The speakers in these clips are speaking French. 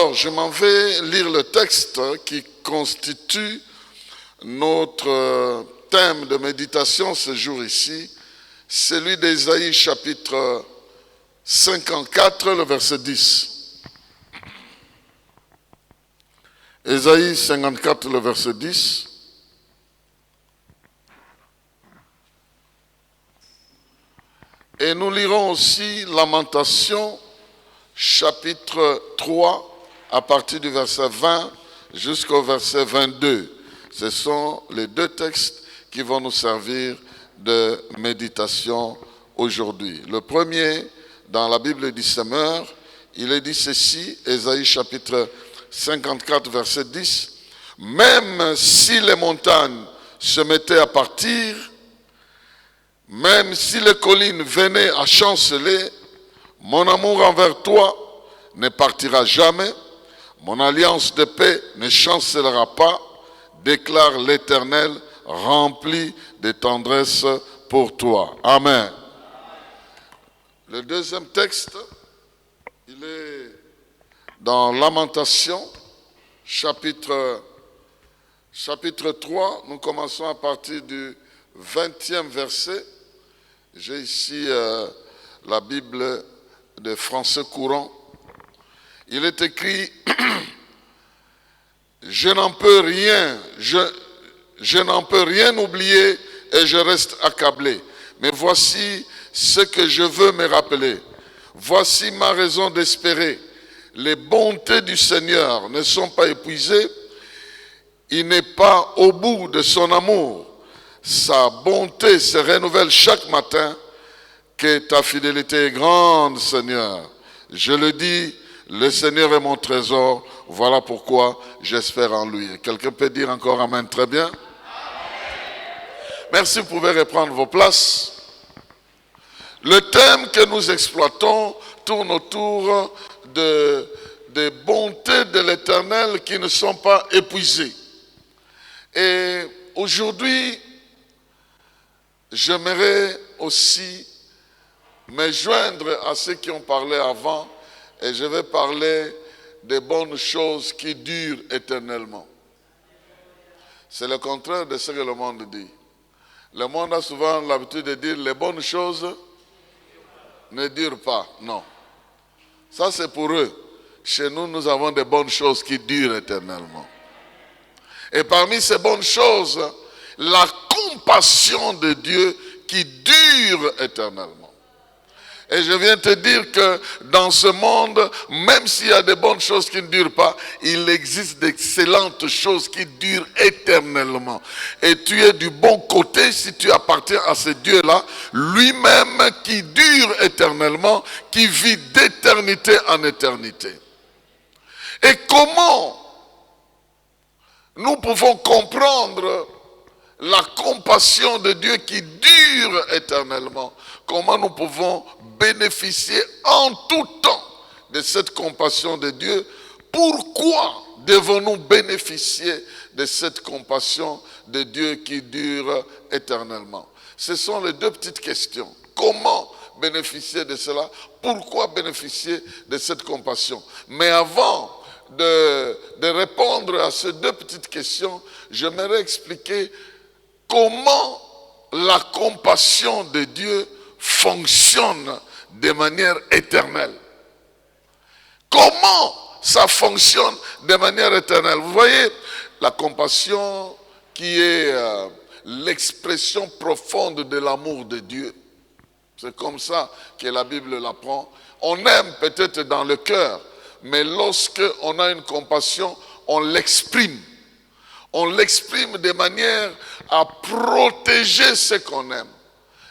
Alors, je m'en vais lire le texte qui constitue notre thème de méditation ce jour ici, celui d'Ésaïe chapitre 54, le verset 10. Ésaïe 54, le verset 10. Et nous lirons aussi Lamentation chapitre 3 à partir du verset 20 jusqu'au verset 22. Ce sont les deux textes qui vont nous servir de méditation aujourd'hui. Le premier, dans la Bible du Semeur, il est dit ceci, Ésaïe chapitre 54, verset 10. « Même si les montagnes se mettaient à partir, même si les collines venaient à chanceler, mon amour envers toi ne partira jamais, mon alliance de paix ne chancelera pas, déclare l'Éternel, rempli de tendresse pour toi. » Amen. Le deuxième texte, il est dans Lamentation, chapitre 3. Nous commençons à partir du 20e verset. J'ai ici la Bible de français courant. Il est écrit « Je n'en peux rien, je n'en peux rien oublier et je reste accablé. Mais voici ce que je veux me rappeler. Voici ma raison d'espérer. Les bontés du Seigneur ne sont pas épuisées. Il n'est pas au bout de son amour. Sa bonté se renouvelle chaque matin. Que ta fidélité est grande, Seigneur. Je le dis, le Seigneur est mon trésor. Voilà pourquoi j'espère en lui. Quelqu'un peut dire encore Amen? Très bien. Amen. Merci, vous pouvez reprendre vos places. Le thème que nous exploitons tourne autour des bontés de l'Éternel qui ne sont pas épuisées. Et aujourd'hui, j'aimerais aussi me joindre à ceux qui ont parlé avant, et je vais parler des bonnes choses qui durent éternellement. C'est le contraire de ce que le monde dit. Le monde a souvent l'habitude de dire les bonnes choses ne durent pas. Non. Ça c'est pour eux. Chez nous, nous avons des bonnes choses qui durent éternellement. Et parmi ces bonnes choses, la compassion de Dieu qui dure éternellement. Et je viens te dire que dans ce monde, même s'il y a des bonnes choses qui ne durent pas, il existe d'excellentes choses qui durent éternellement. Et tu es du bon côté si tu appartiens à ce Dieu-là, lui-même qui dure éternellement, qui vit d'éternité en éternité. Et comment nous pouvons comprendre la compassion de Dieu qui dure éternellement? Comment nous pouvons bénéficier en tout temps de cette compassion de Dieu? Pourquoi devons-nous bénéficier de cette compassion de Dieu qui dure éternellement? Ce sont les deux petites questions. Comment bénéficier de cela? Pourquoi bénéficier de cette compassion? Mais avant de répondre à ces deux petites questions, j'aimerais expliquer comment la compassion de Dieu fonctionne de manière éternelle. Comment ça fonctionne de manière éternelle? Vous voyez, la compassion qui est l'expression profonde de l'amour de Dieu. C'est comme ça que la Bible l'apprend. On aime peut-être dans le cœur, mais lorsque on a une compassion, on l'exprime. On l'exprime de manière à protéger ce qu'on aime.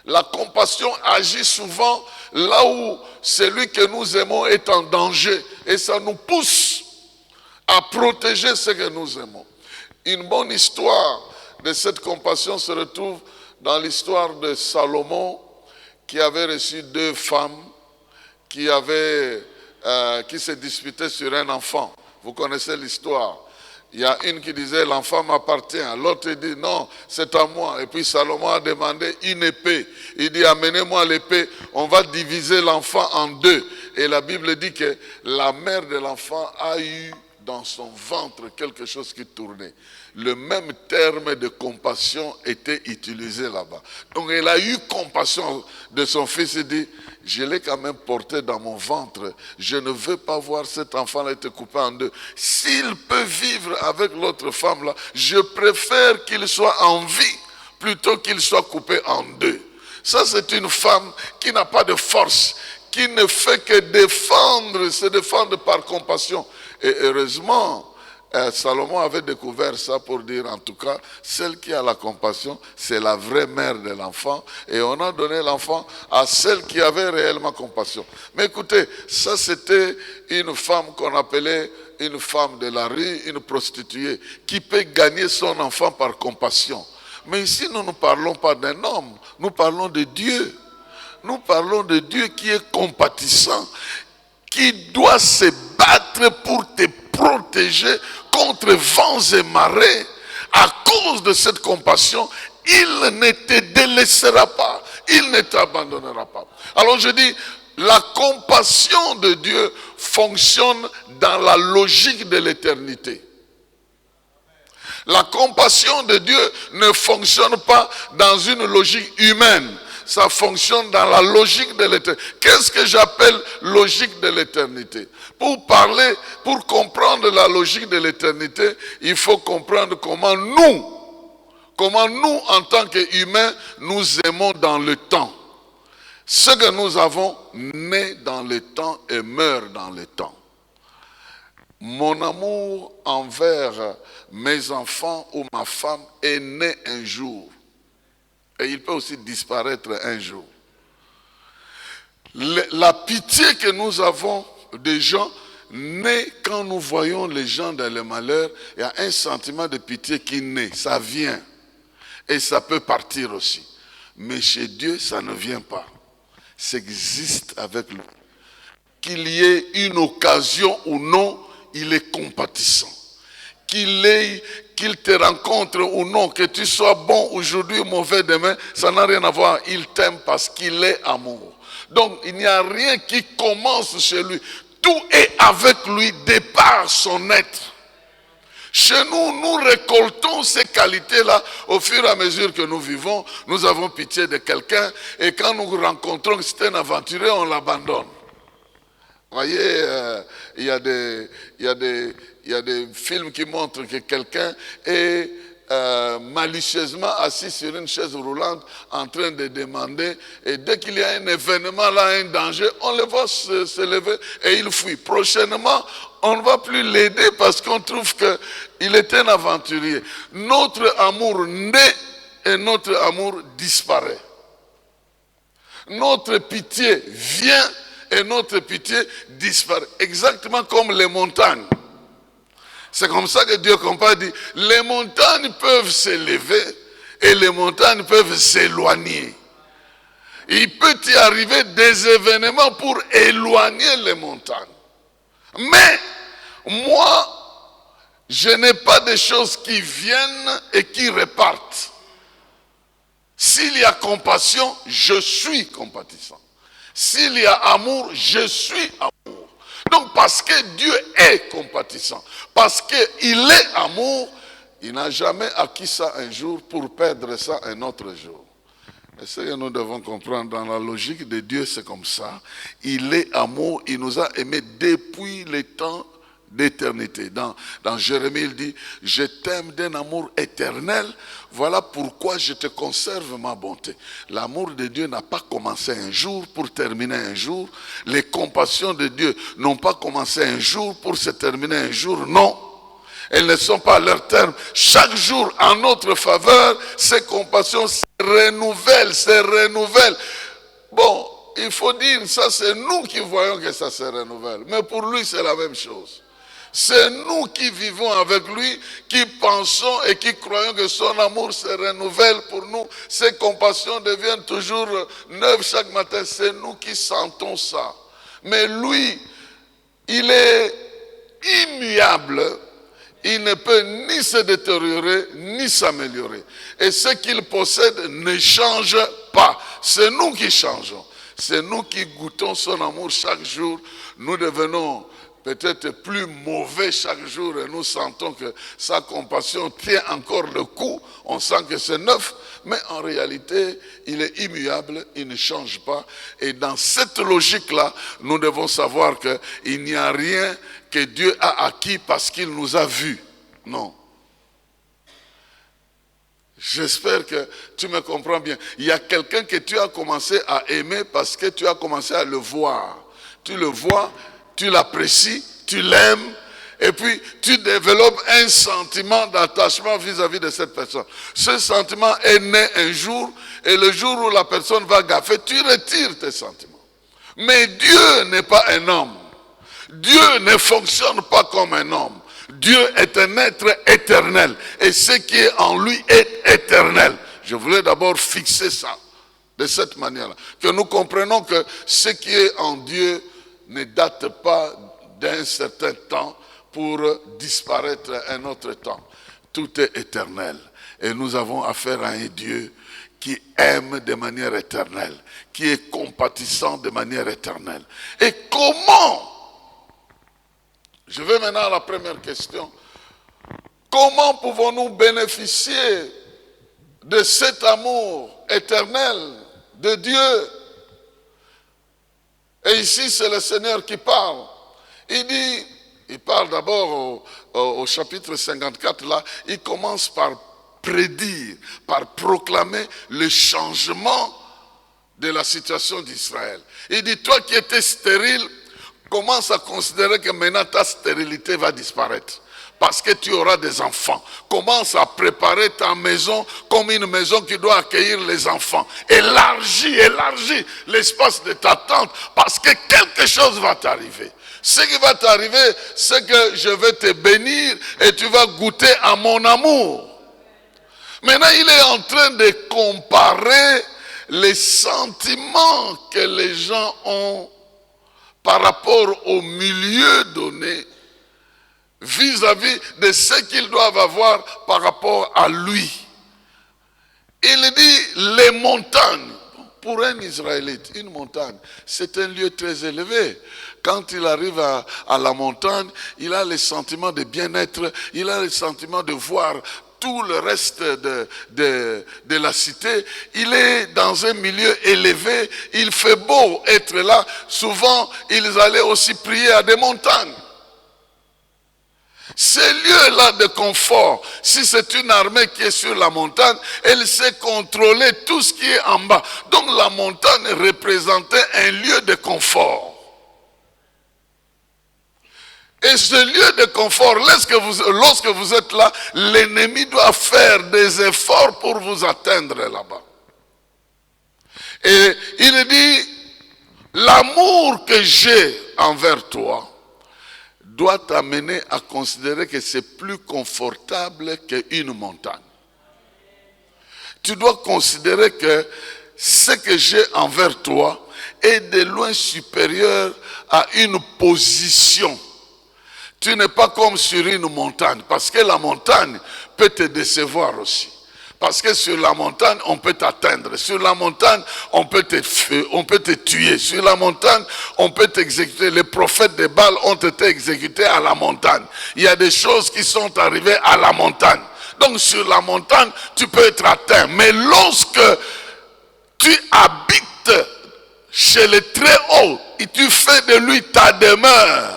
La compassion agit souvent là où celui que nous aimons est en danger. Et ça nous pousse à protéger ce que nous aimons. Une bonne histoire de cette compassion se retrouve dans l'histoire de Salomon, qui avait reçu deux femmes qui se disputaient sur un enfant. Vous connaissez l'histoire. Il y a une qui disait l'enfant m'appartient, l'autre dit non, c'est à moi. Et puis Salomon a demandé une épée. Il dit amenez-moi l'épée, on va diviser l'enfant en deux. Et la Bible dit que la mère de l'enfant a eu dans son ventre quelque chose qui tournait. Le même terme de compassion était utilisé là-bas. Donc elle a eu compassion de son fils et dit, je l'ai quand même porté dans mon ventre. Je ne veux pas voir cet enfant-là être coupé en deux. S'il peut vivre avec l'autre femme-là, je préfère qu'il soit en vie plutôt qu'il soit coupé en deux. Ça, c'est une femme qui n'a pas de force, qui ne fait que défendre, se défendre par compassion. Et heureusement, Salomon avait découvert ça pour dire, en tout cas, celle qui a la compassion, c'est la vraie mère de l'enfant. Et on a donné l'enfant à celle qui avait réellement compassion. Mais écoutez, ça c'était une femme qu'on appelait une femme de la rue, une prostituée, qui peut gagner son enfant par compassion. Mais ici, nous ne parlons pas d'un homme, nous parlons de Dieu. Nous parlons de Dieu qui est compatissant, qui doit se battre pour te protéger contre vents et marées. À cause de cette compassion, il ne te délaissera pas, il ne t'abandonnera pas. Alors je dis, la compassion de Dieu fonctionne dans la logique de l'éternité. La compassion de Dieu ne fonctionne pas dans une logique humaine. Ça fonctionne dans la logique de l'éternité. Qu'est-ce que j'appelle logique de l'éternité? Pour comprendre la logique de l'éternité, il faut comprendre comment nous, en tant qu'humains, nous aimons dans le temps. Ce que nous avons naît dans le temps et meurt dans le temps. Mon amour envers mes enfants ou ma femme est né un jour. Et il peut aussi disparaître un jour. La pitié que nous avons des gens naît quand nous voyons les gens dans le malheur. Il y a un sentiment de pitié qui naît, ça vient. Et ça peut partir aussi. Mais chez Dieu, ça ne vient pas. Ça existe avec lui. Qu'il y ait une occasion ou non, il est compatissant. Qu'il te rencontre ou non, que tu sois bon aujourd'hui ou mauvais demain, ça n'a rien à voir. Il t'aime parce qu'il est amour. Donc il n'y a rien qui commence chez lui. Tout est avec lui de par son être. Chez nous, nous récoltons ces qualités-là au fur et à mesure que nous vivons. Nous avons pitié de quelqu'un et quand nous rencontrons que c'est un aventurier, on l'abandonne. Vous voyez, il y a des films qui montrent que quelqu'un est malicieusement assis sur une chaise roulante en train de demander, et dès qu'il y a un événement là, un danger, on le voit se lever et il fuit. Prochainement, on ne va plus l'aider parce qu'on trouve qu'il est un aventurier. Notre amour naît et notre amour disparaît. Notre pitié vient et notre pitié disparaît. Exactement comme les montagnes. C'est comme ça que Dieu compare, dit, les montagnes peuvent s'élever et les montagnes peuvent s'éloigner. Il peut y arriver des événements pour éloigner les montagnes. Mais moi, je n'ai pas de choses qui viennent et qui repartent. S'il y a compassion, je suis compatissant. S'il y a amour, je suis amour. Donc parce que Dieu est compatissant, parce qu'il est amour, il n'a jamais acquis ça un jour pour perdre ça un autre jour. Et ce que nous devons comprendre, dans la logique de Dieu, c'est comme ça. Il est amour, il nous a aimés depuis les temps d'éternité. Dans Jérémie, il dit, je t'aime d'un amour éternel, voilà pourquoi je te conserve ma bonté. L'amour de Dieu n'a pas commencé un jour pour terminer un jour. Les compassions de Dieu n'ont pas commencé un jour pour se terminer un jour, non. Elles ne sont pas à leur terme. Chaque jour, en notre faveur, ces compassions se renouvellent. Bon, il faut dire, ça c'est nous qui voyons que ça se renouvelle. Mais pour lui, c'est la même chose. C'est nous qui vivons avec lui, qui pensons et qui croyons que son amour se renouvelle pour nous. Ses compassions deviennent toujours neuves chaque matin. C'est nous qui sentons ça. Mais lui, il est immuable. Il ne peut ni se détériorer, ni s'améliorer. Et ce qu'il possède ne change pas. C'est nous qui changeons. C'est nous qui goûtons son amour chaque jour. Nous devenons peut-être plus mauvais chaque jour et nous sentons que sa compassion tient encore le coup. On sent que c'est neuf, mais en réalité, il est immuable, il ne change pas. Et dans cette logique-là, nous devons savoir qu'il n'y a rien que Dieu a acquis parce qu'il nous a vus. Non. J'espère que tu me comprends bien. Il y a quelqu'un que tu as commencé à aimer parce que tu as commencé à le voir. Tu le vois, tu l'apprécies, tu l'aimes, et puis tu développes un sentiment d'attachement vis-à-vis de cette personne. Ce sentiment est né un jour, et le jour où la personne va gaffer, tu retires tes sentiments. Mais Dieu n'est pas un homme. Dieu ne fonctionne pas comme un homme. Dieu est un être éternel. Et ce qui est en lui est éternel. Je voulais d'abord fixer ça de cette manière-là. Que nous comprenons que ce qui est en Dieu ne date pas d'un certain temps pour disparaître un autre temps. Tout est éternel. Et nous avons affaire à un Dieu qui aime de manière éternelle, qui est compatissant de manière éternelle. Et comment? Je vais maintenant à la première question. Comment pouvons-nous bénéficier de cet amour éternel de Dieu? Et ici, c'est le Seigneur qui parle. Il parle d'abord au chapitre 54, là, il commence par prédire, par proclamer le changement de la situation d'Israël. Il dit, toi qui étais stérile, commence à considérer que maintenant ta stérilité va disparaître. Parce que tu auras des enfants. Commence à préparer ta maison comme une maison qui doit accueillir les enfants. Élargis l'espace de ta tente parce que quelque chose va t'arriver. Ce qui va t'arriver, c'est que je vais te bénir et tu vas goûter à mon amour. Maintenant, il est en train de comparer les sentiments que les gens ont par rapport au milieu donné, vis-à-vis de ce qu'ils doivent avoir par rapport à lui. Il dit les montagnes. Pour un Israélite, une montagne, c'est un lieu très élevé. Quand il arrive à la montagne, il a le sentiment de bien-être, il a le sentiment de voir tout le reste de la cité. Il est dans un milieu élevé, il fait beau être là. Souvent, ils allaient aussi prier à des montagnes. Ces lieux-là de confort, si c'est une armée qui est sur la montagne, elle sait contrôler tout ce qui est en bas. Donc la montagne représentait un lieu de confort. Et ce lieu de confort, lorsque vous êtes là, l'ennemi doit faire des efforts pour vous atteindre là-bas. Et il dit, l'amour que j'ai envers toi doit t'amener à considérer que c'est plus confortable qu'une montagne. Tu dois considérer que ce que j'ai envers toi est de loin supérieur à une position. Tu n'es pas comme sur une montagne, parce que la montagne peut te décevoir aussi. Parce que sur la montagne, on peut t'atteindre. Sur la montagne, on peut te tuer. Sur la montagne, on peut t'exécuter. Les prophètes de Baal ont été exécutés à la montagne. Il y a des choses qui sont arrivées à la montagne. Donc sur la montagne, tu peux être atteint. Mais lorsque tu habites chez le très haut et tu fais de lui ta demeure,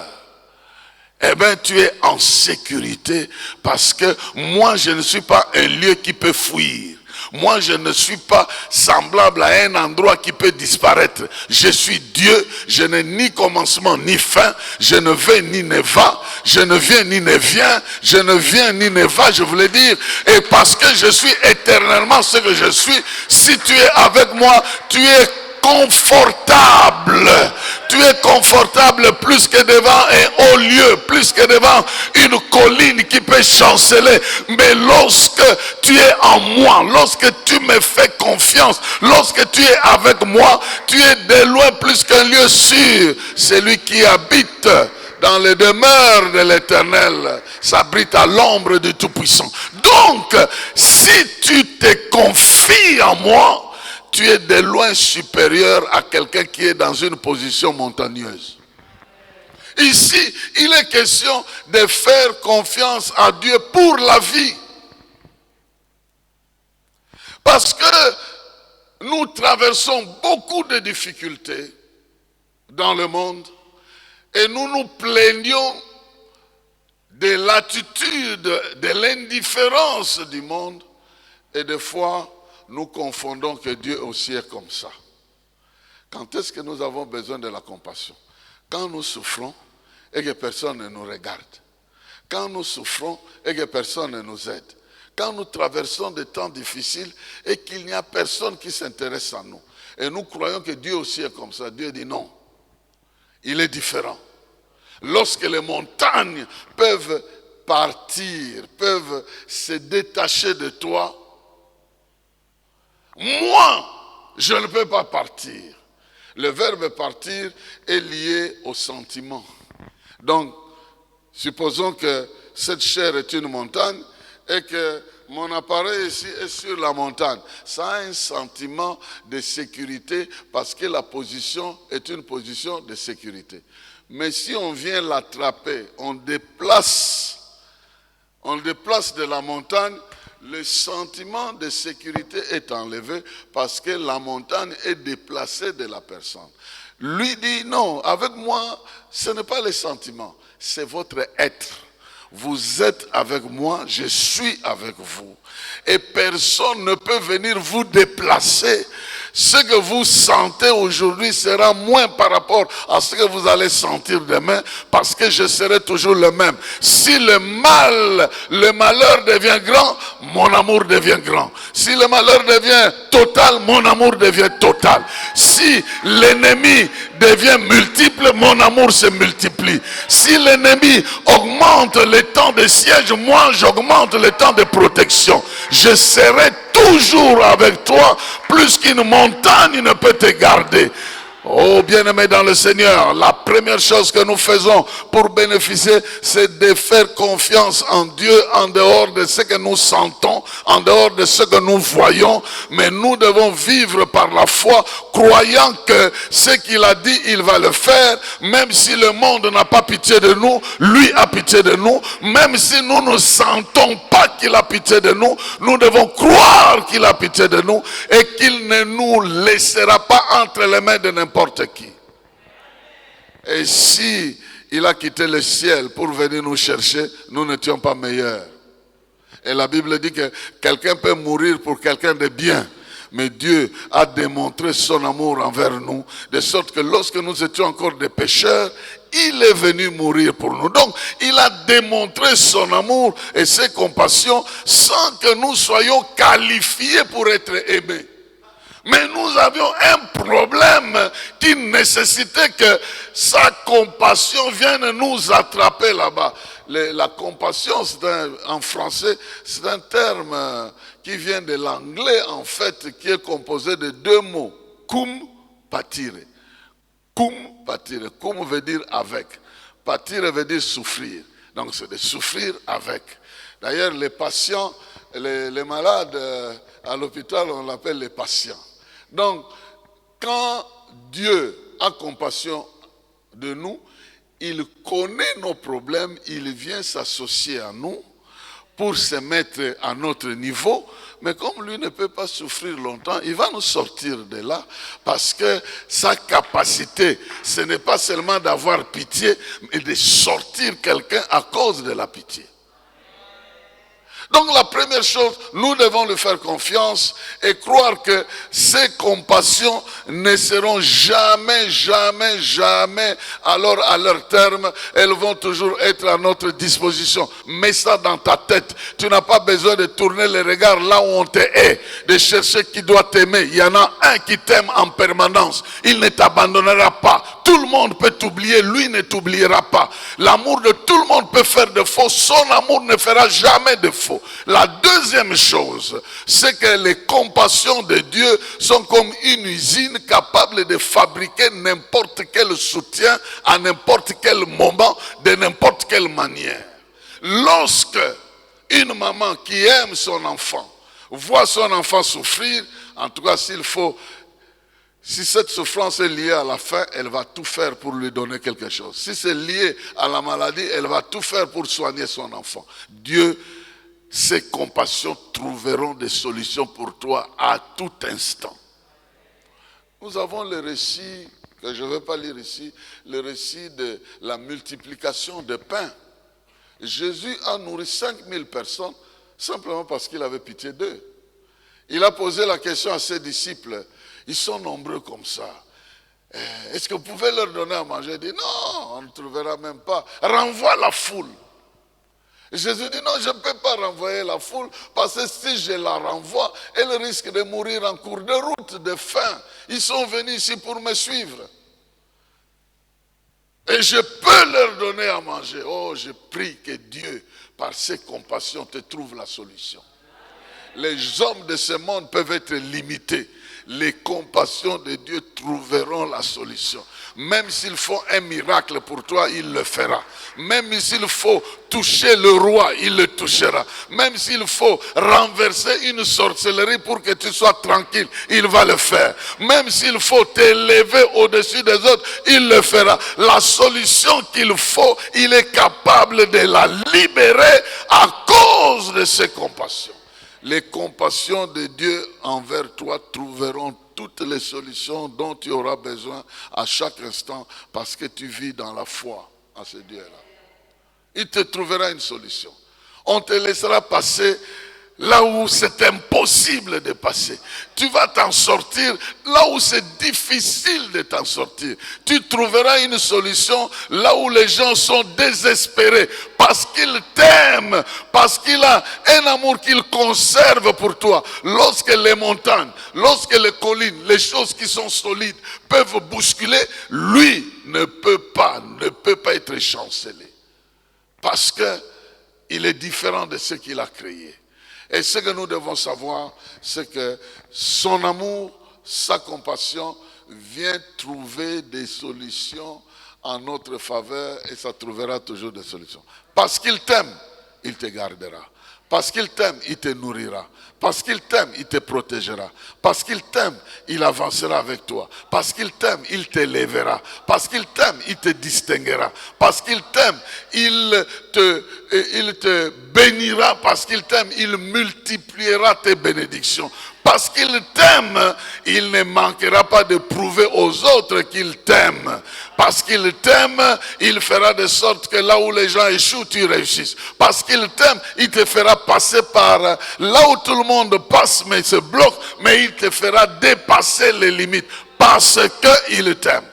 eh bien, tu es en sécurité parce que moi, je ne suis pas un lieu qui peut fuir. Moi, je ne suis pas semblable à un endroit qui peut disparaître. Je suis Dieu, je n'ai ni commencement ni fin, je ne vais ni ne va, je ne viens ni ne viens, je ne viens ni ne va, je voulais dire. Et parce que je suis éternellement ce que je suis, si tu es avec moi, tu es confortable. Tu es confortable plus que devant un haut lieu, plus que devant une colline qui peut chanceler. Mais lorsque tu es en moi, lorsque tu me fais confiance, lorsque tu es avec moi, tu es de loin plus qu'un lieu sûr. Celui qui habite dans les demeures de l'Éternel s'abrite à l'ombre du Tout-Puissant. Donc, si tu te confies en moi, tu es de loin supérieur à quelqu'un qui est dans une position montagneuse. Ici, il est question de faire confiance à Dieu pour la vie. Parce que nous traversons beaucoup de difficultés dans le monde et nous nous plaignons de l'attitude, de l'indifférence du monde. Et des fois, nous confondons que Dieu aussi est comme ça. Quand est-ce que nous avons besoin de la compassion? Quand nous souffrons et que personne ne nous regarde. Quand nous souffrons et que personne ne nous aide. Quand nous traversons des temps difficiles et qu'il n'y a personne qui s'intéresse à nous. Et nous croyons que Dieu aussi est comme ça. Dieu dit non. Il est différent. Lorsque les montagnes peuvent partir, peuvent se détacher de toi, moi, je ne peux pas partir. Le verbe partir est lié au sentiment. Donc, supposons que cette chair est une montagne et que mon appareil ici est sur la montagne. Ça a un sentiment de sécurité parce que la position est une position de sécurité. Mais si on vient l'attraper, on le déplace de la montagne, le sentiment de sécurité est enlevé parce que la montagne est déplacée de la personne. Lui dit non, avec moi, ce n'est pas les sentiments, c'est votre être. Vous êtes avec moi, je suis avec vous. Et personne ne peut venir vous déplacer. Ce que vous sentez aujourd'hui sera moins par rapport à ce que vous allez sentir demain, parce que je serai toujours le même. Si le malheur devient grand, mon amour devient grand. Si le malheur devient total, mon amour devient total. Si l'ennemi devient multiple, mon amour se multiplie. Si l'ennemi augmente le temps de siège, moi j'augmente le temps de protection. Je serai toujours avec toi, plus qu'une montagne ne peut te garder. Oh bien-aimé dans le Seigneur, la première chose que nous faisons pour bénéficier, c'est de faire confiance en Dieu en dehors de ce que nous sentons, en dehors de ce que nous voyons. Mais nous devons vivre par la foi, croyant que ce qu'il a dit, il va le faire. Même si le monde n'a pas pitié de nous, lui a pitié de nous. Même si nous ne sentons pas qu'il a pitié de nous, nous devons croire qu'il a pitié de nous et qu'il ne nous laissera pas entre les mains de n'importe qui. Et si il a quitté le ciel pour venir nous chercher, nous n'étions pas meilleurs. Et la Bible dit que quelqu'un peut mourir pour quelqu'un de bien. Mais Dieu a démontré son amour envers nous, de sorte que lorsque nous étions encore des pécheurs, il est venu mourir pour nous. Donc, il a démontré son amour et ses compassions sans que nous soyons qualifiés pour être aimés. Mais nous avions un problème qui nécessitait que sa compassion vienne nous attraper là-bas. La compassion, en français, c'est un terme qui vient de l'anglais, en fait, qui est composé de deux mots. Cum patire. Cum patire. Cum veut dire avec. Patire veut dire souffrir. Donc c'est de souffrir avec. D'ailleurs, les patients, les malades à l'hôpital, on l'appelle les patients. Donc, quand Dieu a compassion de nous, il connaît nos problèmes, il vient s'associer à nous pour se mettre à notre niveau. Mais comme lui ne peut pas souffrir longtemps, il va nous sortir de là parce que sa capacité, ce n'est pas seulement d'avoir pitié, mais de sortir quelqu'un à cause de la pitié. Donc la première chose, nous devons lui faire confiance et croire que ces compassions ne seront jamais, jamais, jamais alors à leur terme. Elles vont toujours être à notre disposition. Mets ça dans ta tête. Tu n'as pas besoin de tourner les regards là où on te hait, de chercher qui doit t'aimer. Il y en a un qui t'aime en permanence. Il ne t'abandonnera pas. Tout le monde peut t'oublier, lui ne t'oubliera pas. L'amour de tout le monde peut faire défaut, son amour ne fera jamais défaut. La deuxième chose, c'est que les compassions de Dieu sont comme une usine capable de fabriquer n'importe quel soutien à n'importe quel moment, de n'importe quelle manière. Lorsque une maman qui aime son enfant voit son enfant souffrir, en tout cas s'il faut, si cette souffrance est liée à la faim, elle va tout faire pour lui donner quelque chose. Si c'est lié à la maladie, elle va tout faire pour soigner son enfant. Dieu, ses compassions trouveront des solutions pour toi à tout instant. Nous avons le récit, que je ne vais pas lire ici, le récit de la multiplication des pains. Jésus a nourri 5000 personnes simplement parce qu'il avait pitié d'eux. Il a posé la question à ses disciples, ils sont nombreux comme ça. Est-ce que vous pouvez leur donner à manger? Il dit non, on ne trouvera même pas. Renvoie la foule. Jésus dit non, je ne peux pas renvoyer la foule parce que si je la renvoie, elle risque de mourir en cours de route, de faim. Ils sont venus ici pour me suivre. Et je peux leur donner à manger. Oh, je prie que Dieu, par ses compassions, te trouve la solution. Les hommes de ce monde peuvent être limités. Les compassions de Dieu trouveront la solution. Même s'il faut un miracle pour toi, il le fera. Même s'il faut toucher le roi, il le touchera. Même s'il faut renverser une sorcellerie pour que tu sois tranquille, il va le faire. Même s'il faut t'élever au-dessus des autres, il le fera. La solution qu'il faut, il est capable de la libérer à cause de ses compassions. Les compassions de Dieu envers toi trouveront toutes les solutions dont tu auras besoin à chaque instant parce que tu vis dans la foi à ce Dieu-là. Il te trouvera une solution. On te laissera passer là où c'est impossible de passer. Tu vas t'en sortir là où c'est difficile de t'en sortir. Tu trouveras une solution là où les gens sont désespérés parce qu'ils t'aiment, parce qu'il a un amour qu'il conserve pour toi. Lorsque les montagnes, lorsque les collines, les choses qui sont solides peuvent bousculer, lui ne peut pas être chancelé. Parce qu'il est différent de ce qu'il a créé. Et ce que nous devons savoir, c'est que son amour, sa compassion vient trouver des solutions en notre faveur et ça trouvera toujours des solutions. Parce qu'il t'aime, il te gardera. Parce qu'il t'aime, il te nourrira. Parce qu'il t'aime, il te protégera. Parce qu'il t'aime, il avancera avec toi. Parce qu'il t'aime, il t'élèvera. Parce qu'il t'aime, il te distinguera. Parce qu'il t'aime, il te bénira. Parce qu'il t'aime, il multipliera tes bénédictions. Parce qu'il t'aime, il ne manquera pas de prouver aux autres qu'il t'aime. Parce qu'il t'aime, il fera de sorte que là où les gens échouent, tu réussisses. Parce qu'il t'aime, il te fera passer par là où tout le monde passe mais se bloque, mais il te fera dépasser les limites. Parce qu'il t'aime.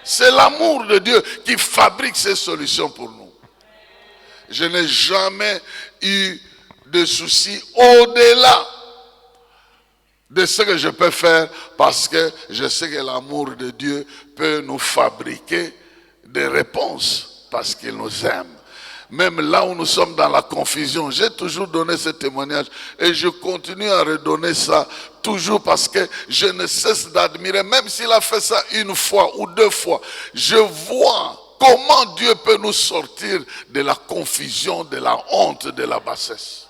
C'est l'amour de Dieu qui fabrique ces solutions pour nous. Je n'ai jamais eu de soucis au-delà de ce que je peux faire parce que je sais que l'amour de Dieu peut nous fabriquer des réponses parce qu'il nous aime. Même là où nous sommes dans la confusion, j'ai toujours donné ce témoignage et je continue à redonner ça toujours parce que je ne cesse d'admirer, même s'il a fait ça une fois ou deux fois, je vois comment Dieu peut nous sortir de la confusion, de la honte, de la bassesse.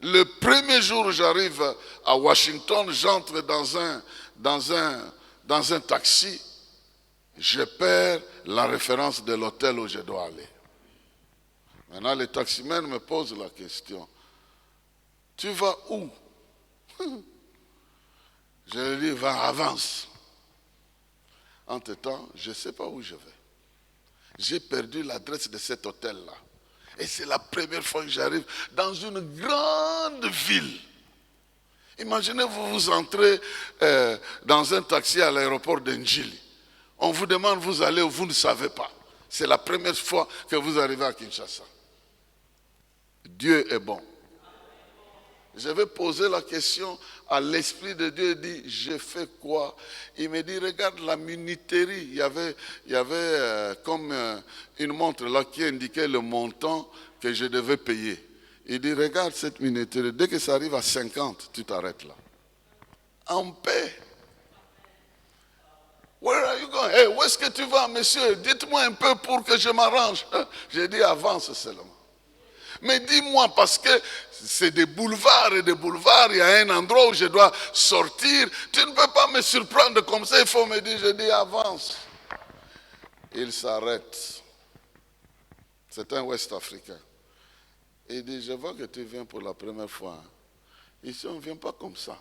Le premier jour où j'arrive à Washington, j'entre dans un taxi, je perds la référence de l'hôtel où je dois aller. Maintenant, le taximan me pose la question, tu vas où? Je lui dis, va, avance. Entre-temps, je ne sais pas où je vais. J'ai perdu l'adresse de cet hôtel-là. Et c'est la première fois que j'arrive dans une grande ville. Imaginez, vous entrez dans un taxi à l'aéroport d'Njili. On vous demande, vous allez où vous ne savez pas. C'est la première fois que vous arrivez à Kinshasa. Dieu est bon. Je vais poser la question à l'Esprit de Dieu. Il dit, je fais quoi? Il me dit, regarde la minuterie. Il y avait comme une montre là qui indiquait le montant que je devais payer. Il dit, regarde cette minuterie. Dès que ça arrive à 50, tu t'arrêtes là. En paix. Where are you going? Hey, où est-ce que tu vas, monsieur? Dites-moi un peu pour que je m'arrange. J'ai dit, avance seulement. Mais dis-moi, parce que c'est des boulevards et des boulevards, il y a un endroit où je dois sortir. Tu ne peux pas me surprendre comme ça, il faut me dire, je dis avance. Il s'arrête. C'est un Ouest-Africain. Il dit, je vois que tu viens pour la première fois. Ici, on ne vient pas comme ça.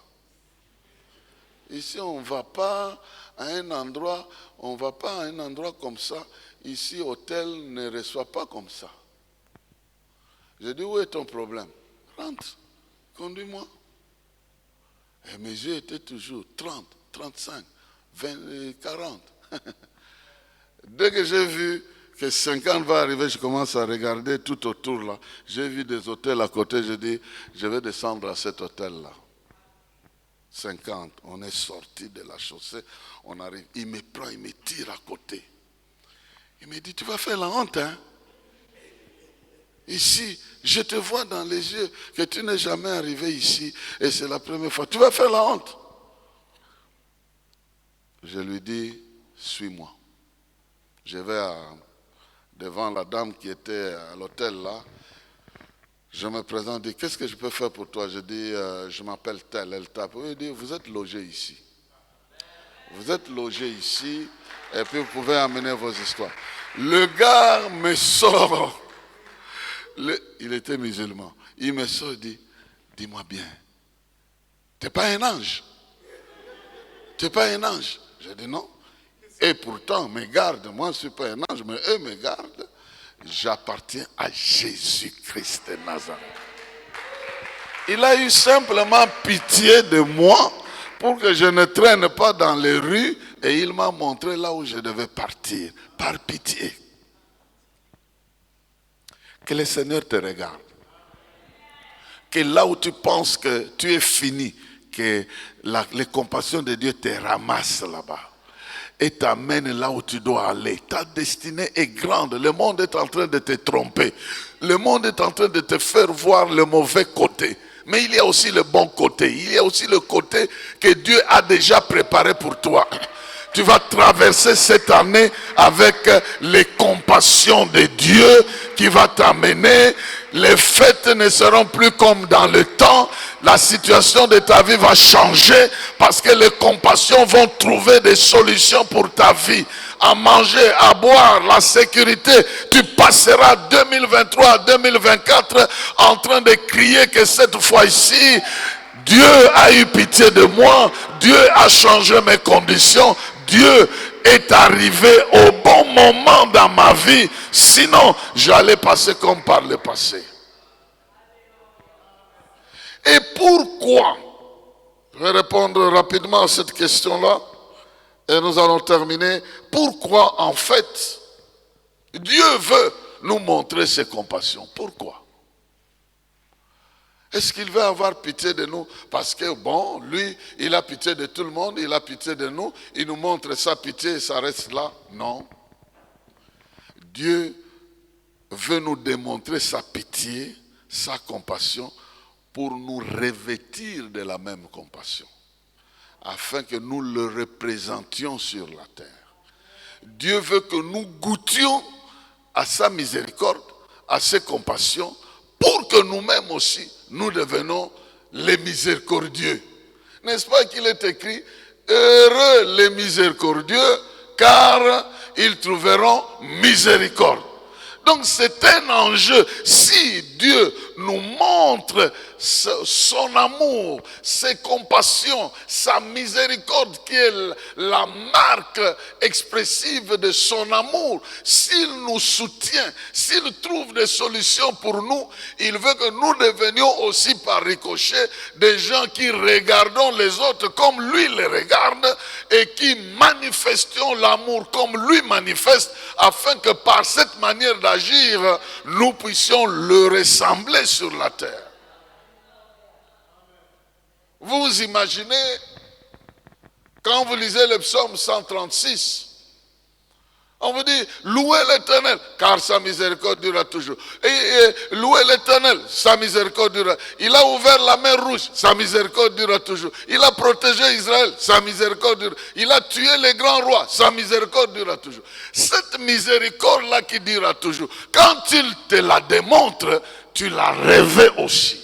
Ici, on ne va pas à un endroit, comme ça. Ici, hôtel ne reçoit pas comme ça. Je dis, où est ton problème? Rentre, conduis-moi. Et mes yeux étaient toujours 30, 35, 20, 40. Dès que j'ai vu que 50 va arriver, je commence à regarder tout autour là. J'ai vu des hôtels à côté, je dis, je vais descendre à cet hôtel-là. 50, on est sorti de la chaussée, on arrive, il me prend, il me tire à côté. Il me dit, tu vas faire la honte, hein? Ici, je te vois dans les yeux que tu n'es jamais arrivé ici et c'est la première fois. Tu vas faire la honte. Je lui dis, suis-moi. Je vais devant la dame qui était à l'hôtel là. Je me présente, je dis, qu'est-ce que je peux faire pour toi? Je dis, je m'appelle tel, elle tape. Il dit, vous êtes logé ici. Vous êtes logé ici et puis vous pouvez amener vos histoires. Le gars me sort. Il était musulman. Il me sort et dit, dis-moi bien, tu n'es pas un ange? Tu n'es pas un ange? Je dis non. Et pourtant, me garde, moi je ne suis pas un ange, mais eux me gardent. J'appartiens à Jésus-Christ de Nazareth. Il a eu simplement pitié de moi pour que je ne traîne pas dans les rues et il m'a montré là où je devais partir, par pitié. Que le Seigneur te regarde. Que là où tu penses que tu es fini, que les compassions de Dieu te ramassent là-bas et t'amènent là où tu dois aller. Ta destinée est grande. Le monde est en train de te tromper. Le monde est en train de te faire voir le mauvais côté. Mais il y a aussi le bon côté. Il y a aussi le côté que Dieu a déjà préparé pour toi. Tu vas traverser cette année avec les compassions de Dieu qui va t'amener. Les fêtes ne seront plus comme dans le temps. La situation de ta vie va changer parce que les compassions vont trouver des solutions pour ta vie. À manger, à boire, la sécurité. Tu passeras 2023, 2024 en train de crier que cette fois-ci, Dieu a eu pitié de moi. Dieu a changé mes conditions. Dieu est arrivé au bon moment dans ma vie. Sinon, j'allais passer comme par le passé. Et pourquoi? Je vais répondre rapidement à cette question-là. Et nous allons terminer. Pourquoi, en fait, Dieu veut nous montrer ses compassions? Pourquoi? Est-ce qu'il veut avoir pitié de nous? Parce que bon, lui, il a pitié de tout le monde, il a pitié de nous, il nous montre sa pitié et ça reste là? Non. Dieu veut nous démontrer sa pitié, sa compassion, pour nous revêtir de la même compassion, afin que nous le représentions sur la terre. Dieu veut que nous goûtions à sa miséricorde, à ses compassions, pour que nous-mêmes aussi, nous devenons les miséricordieux. N'est-ce pas qu'il est écrit, heureux les miséricordieux, car ils trouveront miséricorde. Donc c'est un enjeu. Si Dieu nous montre son amour, ses compassions, sa miséricorde qui est la marque expressive de son amour, s'il nous soutient, s'il trouve des solutions pour nous, il veut que nous devenions aussi par ricochet des gens qui regardons les autres comme lui les regarde et qui manifestions l'amour comme lui manifeste, afin que par cette manière d'agir, nous puissions le ressembler sur la terre. Vous imaginez, quand vous lisez le psaume 136, On vous dit, louez l'Éternel, car sa miséricorde durera toujours. Et louez l'Éternel, sa miséricorde durera. Il a ouvert la mer rouge, sa miséricorde durera toujours. Il a protégé Israël, sa miséricorde durera. Il a tué les grands rois, sa miséricorde durera toujours. Cette miséricorde-là qui durera toujours, quand il te la démontre, tu la rêves aussi.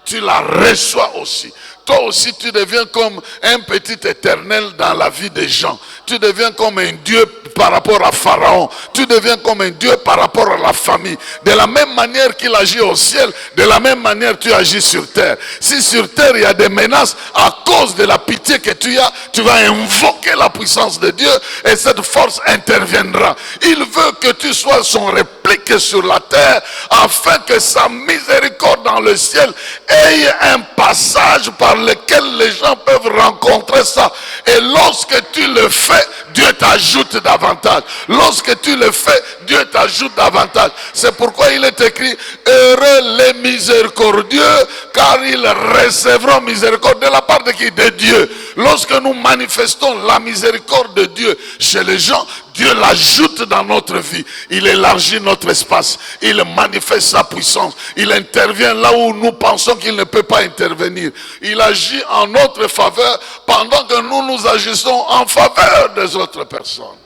Tu la reçois aussi. Toi aussi, tu deviens comme un petit éternel dans la vie des gens. Tu deviens comme un Dieu par rapport à Pharaon. Tu deviens comme un Dieu par rapport à la famille. De la même manière qu'il agit au ciel, de la même manière tu agis sur terre. Si sur terre il y a des menaces, à cause de la pitié que tu as, tu vas invoquer la puissance de Dieu et cette force interviendra. Il veut que tu sois son réplique sur la terre afin que sa miséricorde dans le ciel ait un passage par lequel les gens peuvent rencontrer ça. Et lorsque tu le fais, Dieu t'ajoute davantage. Lorsque tu le fais, Dieu t'ajoute davantage. C'est pourquoi il est écrit, heureux les miséricordieux, car ils recevront miséricorde. De la part de qui? De Dieu. Lorsque nous manifestons la miséricorde de Dieu chez les gens, Dieu l'ajoute dans notre vie. Il élargit notre espace. Il manifeste sa puissance. Il intervient là où nous pensons qu'il ne peut pas intervenir. Il agit en notre faveur pendant que nous agissons en faveur des autres personnes.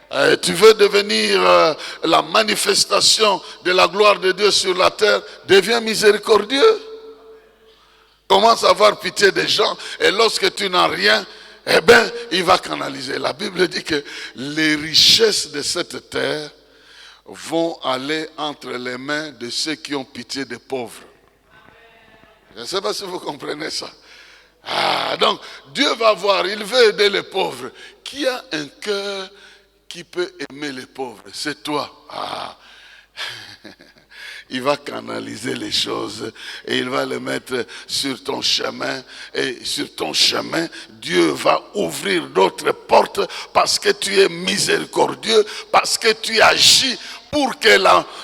Et tu veux devenir la manifestation de la gloire de Dieu sur la terre, deviens miséricordieux. Commence à avoir pitié des gens et lorsque tu n'as rien, eh bien, il va canaliser. La Bible dit que les richesses de cette terre vont aller entre les mains de ceux qui ont pitié des pauvres. Je ne sais pas si vous comprenez ça. Donc, Dieu va voir, il veut aider les pauvres. Qui a un cœur qui peut aimer les pauvres? C'est toi. Il va canaliser les choses et il va les mettre sur ton chemin. Et sur ton chemin, Dieu va ouvrir d'autres portes parce que tu es miséricordieux, parce que tu agis pour que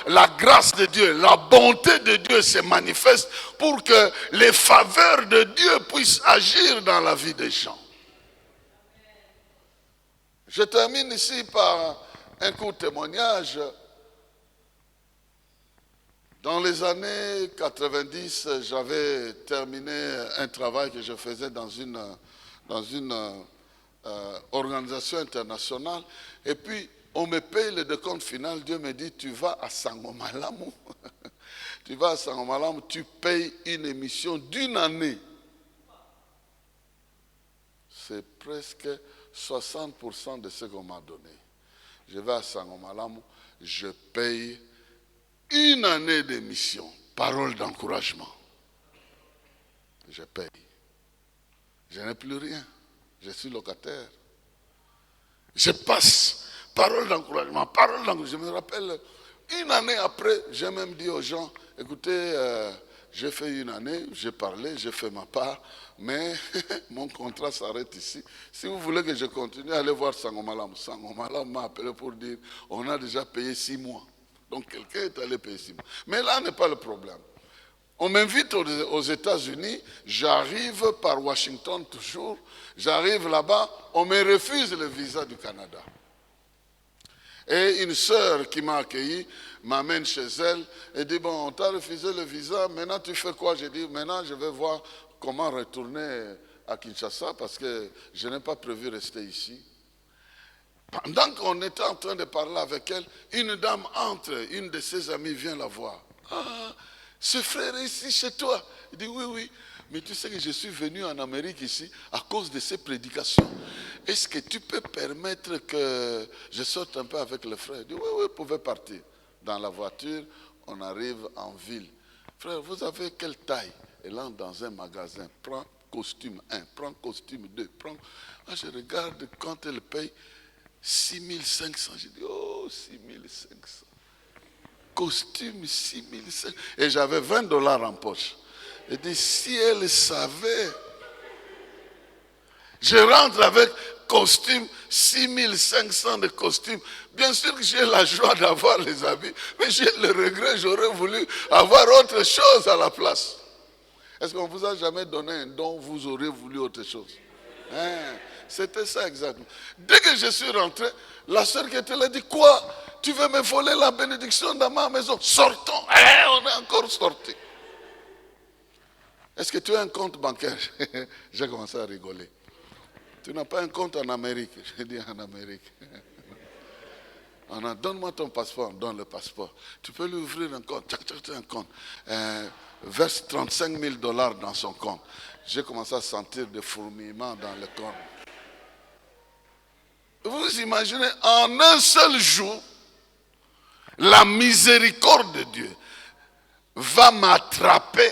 la grâce de Dieu, la bonté de Dieu se manifeste, pour que les faveurs de Dieu puissent agir dans la vie des gens. Je termine ici par un court témoignage. Dans les années 90, j'avais terminé un travail que je faisais dans une organisation internationale. Et puis, on me paye le décompte final. Dieu me dit, tu vas à Sangomalamu. Tu vas à Sangomalamu, tu payes une émission d'une année. C'est presque 60% de ce qu'on m'a donné. Je vais à Sangomalamu, je paye une année d'émission, parole d'encouragement. Je paye. Je n'ai plus rien. Je suis locataire. Je passe, parole d'encouragement, parole d'encouragement. Je me rappelle, une année après, j'ai même dit aux gens, écoutez, j'ai fait une année, j'ai parlé, j'ai fait ma part, mais mon contrat s'arrête ici. Si vous voulez que je continue, allez voir Sangomalamu. Sangomalamu m'a appelé pour dire, on a déjà payé 6 mois. Donc quelqu'un est allé payer 6 mois. Mais là n'est pas le problème. On m'invite aux États-Unis, j'arrive par Washington toujours, j'arrive là-bas, on me refuse le visa du Canada. Et une sœur qui m'a accueilli m'amène chez elle et dit, bon, on t'a refusé le visa, maintenant tu fais quoi? J'ai dit, maintenant je vais voir comment retourner à Kinshasa parce que je n'ai pas prévu rester ici. Pendant qu'on était en train de parler avec elle, une dame entre, une de ses amies vient la voir. Ce frère est ici chez toi. Il dit, oui, mais tu sais que je suis venu en Amérique ici à cause de ces prédications. Est-ce que tu peux permettre que je sorte un peu avec le frère? Il dit, oui, vous pouvez partir. Dans la voiture, on arrive en ville. Frère, vous avez quelle taille? Elle entre dans un magasin, prend costume 1, prend costume 2, prend... Moi, je regarde quand elle paye 6500. Je dis, oh, 6500. Costume 6500. Et j'avais $20 en poche. Je dis, si elle savait. Je rentre avec costume, 6500 de costumes. Bien sûr que j'ai la joie d'avoir les habits, mais j'ai le regret, j'aurais voulu avoir autre chose à la place. Est-ce qu'on vous a jamais donné un don, vous aurez voulu autre chose? C'était ça exactement. Dès que je suis rentré, la sœur qui était là dit, quoi? Tu veux me voler la bénédiction dans ma maison? Sortons. On est encore sortis. Est-ce que tu as un compte bancaire? J'ai commencé à rigoler. Tu n'as pas un compte en Amérique? J'ai dit en Amérique. Donne-moi ton passeport, on donne le passeport. Tu peux lui ouvrir un compte, un compte. Verse $35 000 dans son compte. J'ai commencé à sentir des fourmillements dans le compte. Vous imaginez, en un seul jour, la miséricorde de Dieu va m'attraper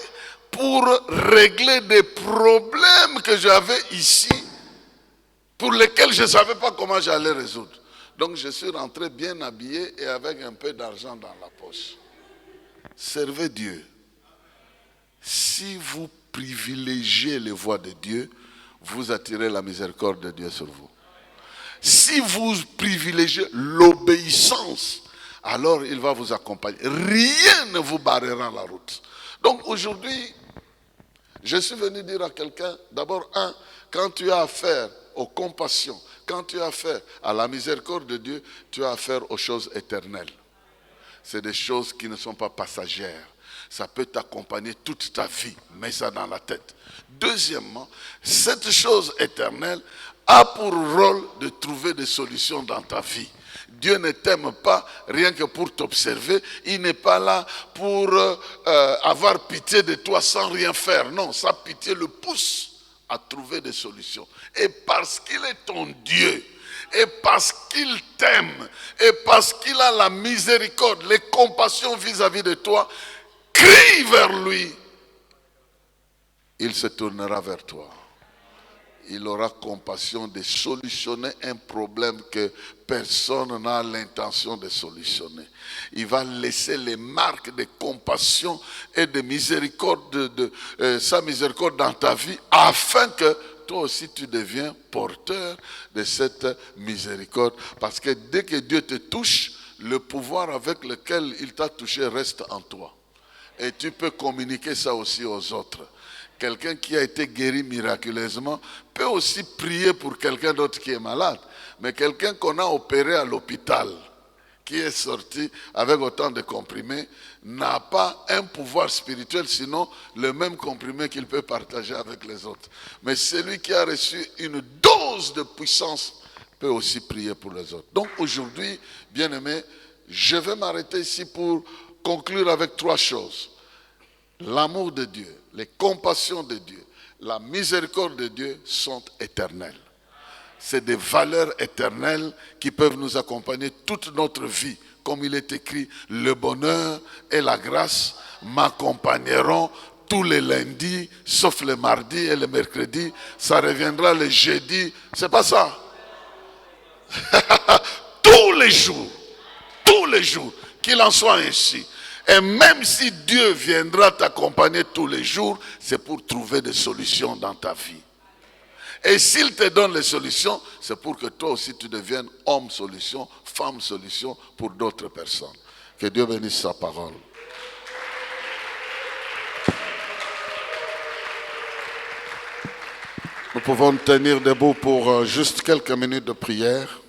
pour régler des problèmes que j'avais ici, pour lesquels je ne savais pas comment j'allais résoudre. Donc je suis rentré bien habillé et avec un peu d'argent dans la poche. Servez Dieu. Si vous privilégiez les voies de Dieu, vous attirez la miséricorde de Dieu sur vous. Si vous privilégiez l'obéissance, alors il va vous accompagner. Rien ne vous barrera la route. Donc aujourd'hui, je suis venu dire à quelqu'un, d'abord, quand tu as affaire aux compassions, quand tu as affaire à la miséricorde de Dieu, tu as affaire aux choses éternelles. C'est des choses qui ne sont pas passagères. Ça peut t'accompagner toute ta vie. Mets ça dans la tête. Deuxièmement, cette chose éternelle a pour rôle de trouver des solutions dans ta vie. Dieu ne t'aime pas rien que pour t'observer. Il n'est pas là pour avoir pitié de toi sans rien faire. Non, sa pitié le pousse à trouver des solutions. Et parce qu'il est ton Dieu, et parce qu'il t'aime, et parce qu'il a la miséricorde, les compassions vis-à-vis de toi, crie vers lui, il se tournera vers toi. Il aura compassion de solutionner un problème que personne n'a l'intention de solutionner. Il va laisser les marques de compassion et de miséricorde, sa miséricorde dans ta vie, afin que toi aussi tu deviens porteur de cette miséricorde. Parce que dès que Dieu te touche, le pouvoir avec lequel il t'a touché reste en toi. Et tu peux communiquer ça aussi aux autres. Quelqu'un qui a été guéri miraculeusement peut aussi prier pour quelqu'un d'autre qui est malade. Mais quelqu'un qu'on a opéré à l'hôpital, qui est sorti avec autant de comprimés, n'a pas un pouvoir spirituel, sinon le même comprimé qu'il peut partager avec les autres. Mais celui qui a reçu une dose de puissance peut aussi prier pour les autres. Donc aujourd'hui, bien-aimés, je vais m'arrêter ici pour conclure avec 3 choses. L'amour de Dieu, les compassions de Dieu, la miséricorde de Dieu sont éternelles. C'est des valeurs éternelles qui peuvent nous accompagner toute notre vie. Comme il est écrit, le bonheur et la grâce m'accompagneront tous les lundis, sauf le mardi et le mercredi. Ça reviendra le jeudi. C'est pas ça. Tous les jours, qu'il en soit ainsi. Et même si Dieu viendra t'accompagner tous les jours, c'est pour trouver des solutions dans ta vie. Et s'il te donne les solutions, c'est pour que toi aussi tu deviennes homme solution, femme solution pour d'autres personnes. Que Dieu bénisse sa parole. Nous pouvons tenir debout pour juste quelques minutes de prière.